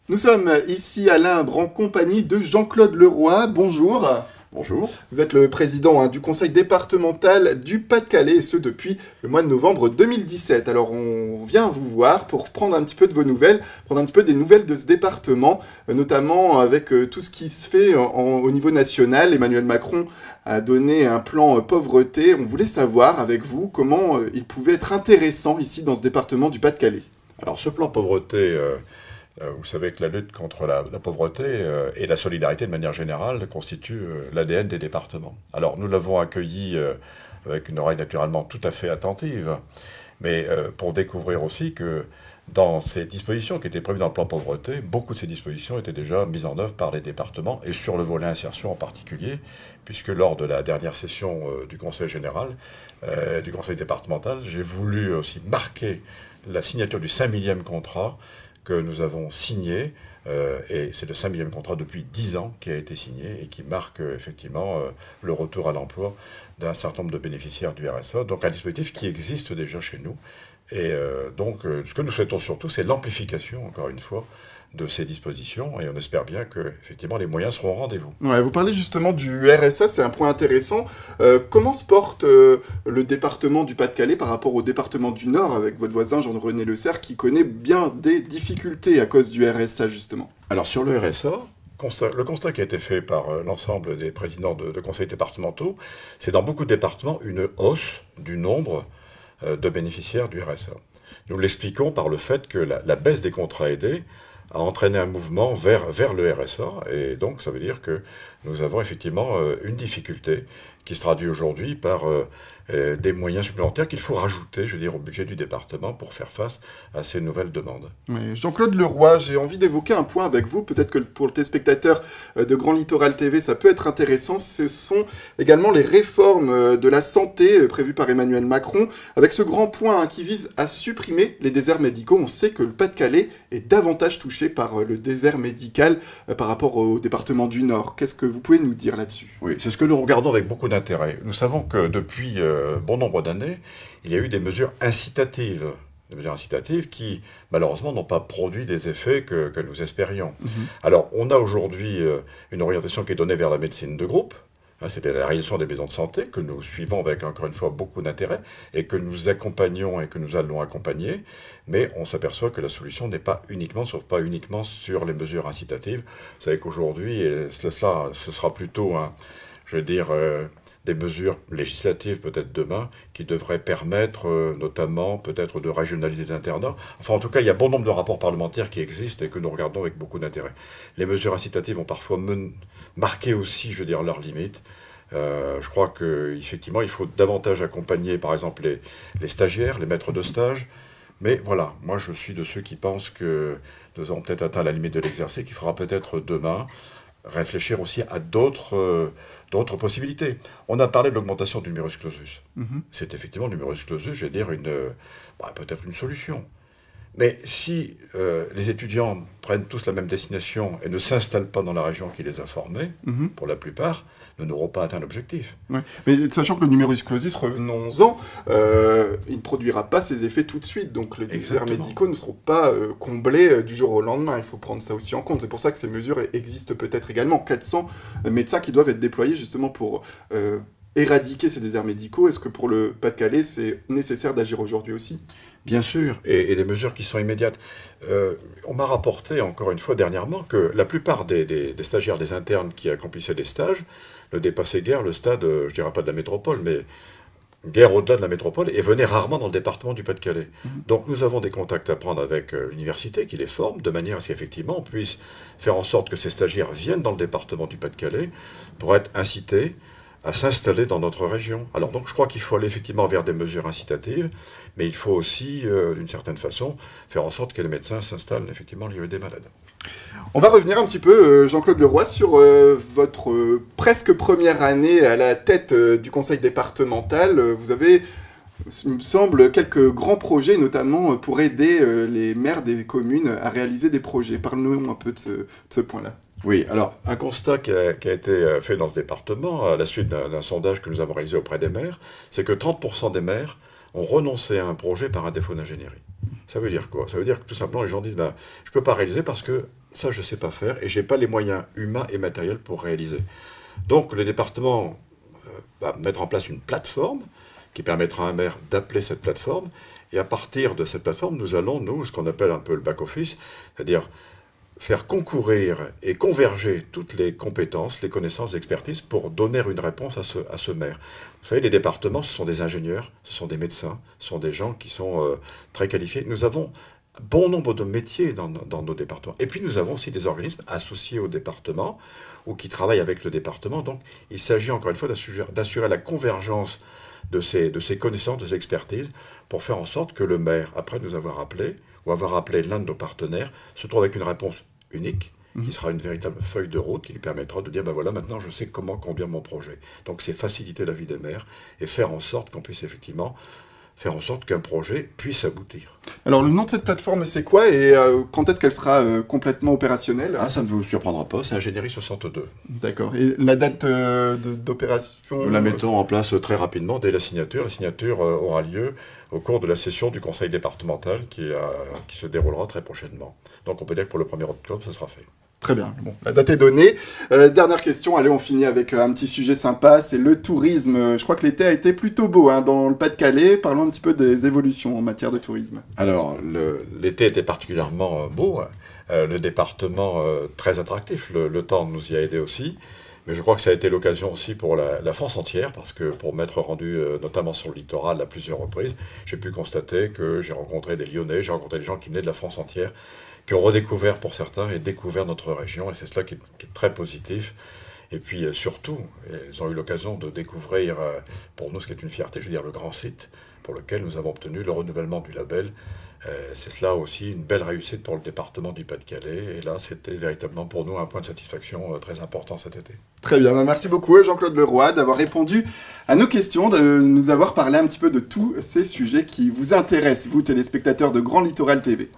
Nous sommes ici à l'Imbre en compagnie de Jean-Claude Leroy. Bonjour. Bonjour. Vous êtes le président du conseil départemental du Pas-de-Calais, et ce depuis le mois de novembre 2017. Alors on vient vous voir pour prendre un petit peu de vos nouvelles, prendre un petit peu des nouvelles de ce département, notamment avec tout ce qui se fait au niveau national. Emmanuel Macron a donné un plan pauvreté. On voulait savoir avec vous comment il pouvait être intéressant ici dans ce département du Pas-de-Calais. Alors ce plan pauvreté, vous savez que la lutte contre la pauvreté et la solidarité de manière générale constituent l'ADN des départements. Alors nous l'avons accueilli avec une oreille naturellement tout à fait attentive, mais pour découvrir aussi que dans ces dispositions qui étaient prévues dans le plan pauvreté, beaucoup de ces dispositions étaient déjà mises en œuvre par les départements et sur le volet insertion en particulier, puisque lors de la dernière session du Conseil général, du Conseil départemental, j'ai voulu aussi marquer la signature du 5 millième contrat que nous avons signé, et c'est le 5 millième contrat depuis 10 ans qui a été signé et qui marque effectivement le retour à l'emploi d'un certain nombre de bénéficiaires du RSA, donc un dispositif qui existe déjà chez nous. Et donc ce que nous souhaitons surtout, c'est l'amplification, encore une fois, de ces dispositions, et on espère bien que effectivement les moyens seront au rendez-vous. Ouais, vous parlez justement du RSA, c'est un point intéressant. Comment se porte le département du Pas-de-Calais par rapport au département du Nord, avec votre voisin Jean-René Le Serre, qui connaît bien des difficultés à cause du RSA, justement? Alors sur le RSA, le constat qui a été fait par l'ensemble des présidents de conseils départementaux, c'est dans beaucoup de départements une hausse du nombre de bénéficiaires du RSA. Nous l'expliquons par le fait que la baisse des contrats aidés a entraîné un mouvement vers le RSA, et donc ça veut dire que nous avons effectivement une difficulté qui se traduit aujourd'hui par des moyens supplémentaires qu'il faut rajouter, je veux dire, au budget du département pour faire face à ces nouvelles demandes. Oui, Jean-Claude Leroy, j'ai envie d'évoquer un point avec vous, peut-être que pour le téléspectateur de Grand Littoral TV, ça peut être intéressant. Ce sont également les réformes de la santé prévues par Emmanuel Macron, avec ce grand point qui vise à supprimer les déserts médicaux. On sait que le Pas-de-Calais est davantage touché par le désert médical par rapport au département du Nord. Qu'est-ce que vous pouvez nous dire là-dessus? Oui, c'est ce que nous regardons avec beaucoup d'intérêt. Nous savons que depuis bon nombre d'années, il y a eu des mesures incitatives. Des mesures incitatives qui, malheureusement, n'ont pas produit des effets que nous espérions. Alors, on a aujourd'hui une orientation qui est donnée vers la médecine de groupe. C'était la réalisation des maisons de santé que nous suivons avec, encore une fois, beaucoup d'intérêt et que nous accompagnons et que nous allons accompagner. Mais on s'aperçoit que la solution n'est pas uniquement, sauf pas uniquement sur les mesures incitatives. Vous savez qu'aujourd'hui, ce sera plutôt, je veux dire, des mesures législatives peut-être demain qui devraient permettre notamment peut-être de régionaliser les internats. Enfin, en tout cas, il y a bon nombre de rapports parlementaires qui existent et que nous regardons avec beaucoup d'intérêt. Les mesures incitatives ont parfois marqué aussi, je veux dire, leurs limites. Je crois qu'effectivement, il faut davantage accompagner, par exemple, les stagiaires, les maîtres de stage. Mais voilà, moi je suis de ceux qui pensent que nous avons peut-être atteint la limite de l'exercice, qu'il faudra peut-être demain réfléchir aussi à d'autres possibilités. On a parlé de l'augmentation du numerus clausus. C'est effectivement le numerus clausus, je vais dire, peut-être une solution. Mais si les étudiants prennent tous la même destination et ne s'installent pas dans la région qui les a formés, pour la plupart, nous n'aurons pas atteint l'objectif. Ouais. Mais sachant que le numerus clausus, revenons-en, il ne produira pas ses effets tout de suite. Donc les déserts médicaux ne seront pas comblés du jour au lendemain. Il faut prendre ça aussi en compte. C'est pour ça que ces mesures existent peut-être également. 400 médecins qui doivent être déployés justement pour éradiquer ces déserts médicaux. Est-ce que pour le Pas-de-Calais, c'est nécessaire d'agir aujourd'hui aussi? Bien sûr, et des mesures qui sont immédiates. On m'a rapporté, encore une fois, dernièrement, que la plupart des stagiaires, des internes qui accomplissaient des stages ne dépassaient guère le stade, je dirais pas de la métropole, mais guère au-delà de la métropole, et venaient rarement dans le département du Pas-de-Calais. Donc nous avons des contacts à prendre avec l'université qui les forme, de manière à ce qu'effectivement on puisse faire en sorte que ces stagiaires viennent dans le département du Pas-de-Calais pour être incités à s'installer dans notre région. Alors donc je crois qu'il faut aller effectivement vers des mesures incitatives, mais il faut aussi, d'une certaine façon, faire en sorte que les médecins s'installent effectivement au lieu des malades. On va revenir un petit peu, Jean-Claude Leroy, sur votre presque première année à la tête du conseil départemental. Vous avez, il me semble, quelques grands projets, notamment pour aider les maires des communes à réaliser des projets. Parle-nous un peu de ce point-là. Oui, alors un constat qui a été fait dans ce département, à la suite d'un sondage que nous avons réalisé auprès des maires, c'est que 30% des maires ont renoncé à un projet par un défaut d'ingénierie. Ça veut dire quoi? Ça veut dire que tout simplement les gens disent je ne peux pas réaliser parce que ça je ne sais pas faire et je n'ai pas les moyens humains et matériels pour réaliser. Donc le département va mettre en place une plateforme qui permettra à un maire d'appeler cette plateforme. Et à partir de cette plateforme, nous allons, nous, ce qu'on appelle un peu le back-office, c'est-à-dire faire concourir et converger toutes les compétences, les connaissances, l'expertise pour donner une réponse à ce maire. Vous savez, les départements, ce sont des ingénieurs, ce sont des médecins, ce sont des gens qui sont très qualifiés. Nous avons bon nombre de métiers dans nos départements. Et puis nous avons aussi des organismes associés au département ou qui travaillent avec le département. Donc il s'agit encore une fois d'assurer la convergence de ces connaissances, de ces expertises, pour faire en sorte que le maire, après nous avoir appelé, ou avoir appelé l'un de nos partenaires, se trouve avec une réponse unique, qui sera une véritable feuille de route qui lui permettra de dire, ben voilà, maintenant je sais comment conduire mon projet. Donc c'est faciliter la vie des maires et faire en sorte qu'on puisse effectivement faire en sorte qu'un projet puisse aboutir. Alors le nom de cette plateforme c'est quoi et quand est-ce qu'elle sera complètement opérationnelle? Ah, ça ne vous surprendra pas, c'est Ingénierie 62. D'accord. Et la date d'opération? Nous la mettons en place très rapidement dès la signature. La signature aura lieu au cours de la session du conseil départemental qui se déroulera très prochainement. Donc on peut dire que pour le 1er octobre, ce sera fait. Très bien, bon, la date est donnée. Dernière question, allez, on finit avec un petit sujet sympa, c'est le tourisme. Je crois que l'été a été plutôt beau dans le Pas-de-Calais. Parlons un petit peu des évolutions en matière de tourisme. Alors, l'été était particulièrement beau, le département très attractif, le temps nous y a aidé aussi. Mais je crois que ça a été l'occasion aussi pour la France entière, parce que pour m'être rendu notamment sur le littoral à plusieurs reprises, j'ai pu constater que j'ai rencontré des Lyonnais, j'ai rencontré des gens qui venaient de la France entière, qui ont redécouvert pour certains et découvert notre région, et c'est cela qui est très positif. Et puis surtout, ils ont eu l'occasion de découvrir, pour nous ce qui est une fierté, je veux dire le grand site, pour lequel nous avons obtenu le renouvellement du label. C'est cela aussi une belle réussite pour le département du Pas-de-Calais. Et là, c'était véritablement pour nous un point de satisfaction très important cet été. Très bien, merci beaucoup Jean-Claude Leroy d'avoir répondu à nos questions, de nous avoir parlé un petit peu de tous ces sujets qui vous intéressent, vous téléspectateurs de Grand Littoral TV.